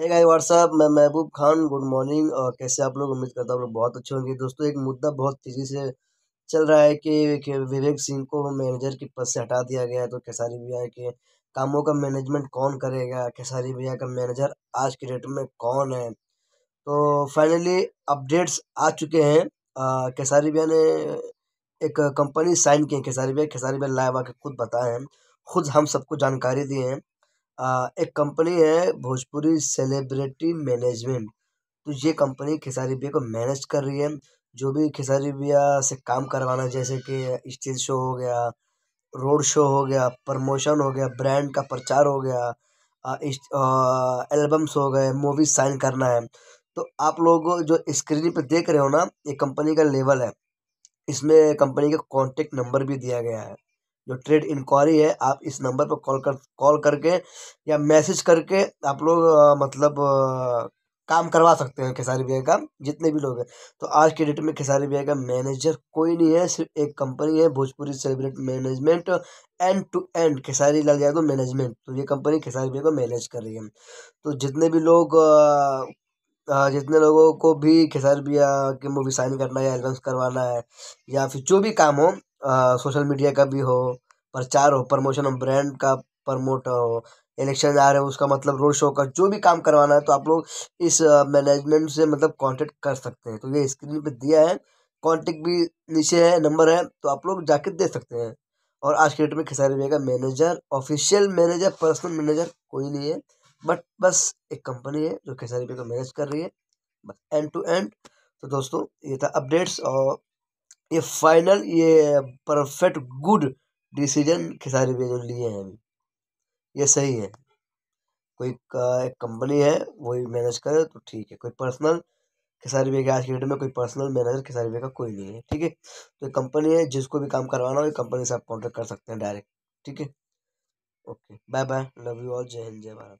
Hey guys what's up, मैं Mehboob Khan. Good morning. और कैसे आप लोग? उम्मीद करता हूँ आप लोग बहुत अच्छे होंगे। दोस्तों, एक मुद्दा बहुत तेजी से चल रहा है कि विवेक सिंह को मैनेजर के पद से हटा दिया गया है। तो खेसारी भैया के कामों का मैनेजमेंट कौन करेगा? खेसारी भैया का मैनेजर आज की डेट में कौन है? तो फाइनली अपडेट्स आ चुके हैं। खेसारी भैया ने एक कंपनी साइन की है। खेसारी भैया लाइव आके खुद बताए हैं, खुद हम सबको जानकारी दिए हैं। एक कंपनी है भोजपुरी सेलिब्रिटी मैनेजमेंट। तो ये कंपनी खेसारी भैया को मैनेज कर रही है। जो भी खेसारी भैया से काम करवाना, जैसे कि स्टेज शो हो गया, रोड शो हो गया, प्रमोशन हो गया, ब्रांड का प्रचार हो गया, एल्बम्स हो गए, मूवी साइन करना है। तो आप लोग जो स्क्रीन पे देख रहे हो ना, ये कंपनी का लेवल है। इसमें कंपनी का कॉन्टेक्ट नंबर भी दिया गया है। जो ट्रेड इंक्वायरी है, आप इस नंबर पर कॉल करके या मैसेज करके आप लोग काम करवा सकते हैं खेसारी भैया का, जितने भी लोग हैं। तो आज के डेट में खेसारी भैया का मैनेजर कोई नहीं है, सिर्फ एक कंपनी है Bhojpuri celebrity management, and to end Khesari Lal Yadav management. तो ये कंपनी खेसारी भैया को मैनेज कर रही है। तो जितने लोगों को भी खेसारी भैया की मूवी साइन करना है या एल्बम्स करवाना है, या फिर जो भी काम हो, सोशल मीडिया का भी हो, प्रचार हो, प्रमोशन हो, ब्रांड का प्रमोट हो, इलेक्शन आ रहे हो उसका मतलब रोड शो का जो भी काम करवाना है, तो आप लोग इस मैनेजमेंट से कांटेक्ट कर सकते हैं। तो ये स्क्रीन पे दिया है, कांटेक्ट भी नीचे है, नंबर है, तो आप लोग जाके दे सकते हैं। और आज के डेट में खेसारी भैया का manager, official manager, personal manager कोई नहीं है। बट बस एक कंपनी है जो खेसारी भैया को मैनेज कर रही है, बस एंड टू एंड। तो दोस्तों, ये था अपडेट्स। और ये फाइनल, ये परफेक्ट गुड डिसीजन खेसारी भैया जो लिए हैं अभी, ये सही है। एक कंपनी है, वही मैनेज करे तो ठीक है। कोई पर्सनल खेसारी भैया के आज की डेट में कोई पर्सनल मैनेजर खेसारी भैया का कोई नहीं है, ठीक है। तो एक कंपनी है, जिसको भी काम करवाना हो ये कंपनी से आप कॉन्टेक्ट कर सकते हैं डायरेक्ट, ठीक है। Okay, bye bye, love you all, Jai Hind, जय भारत।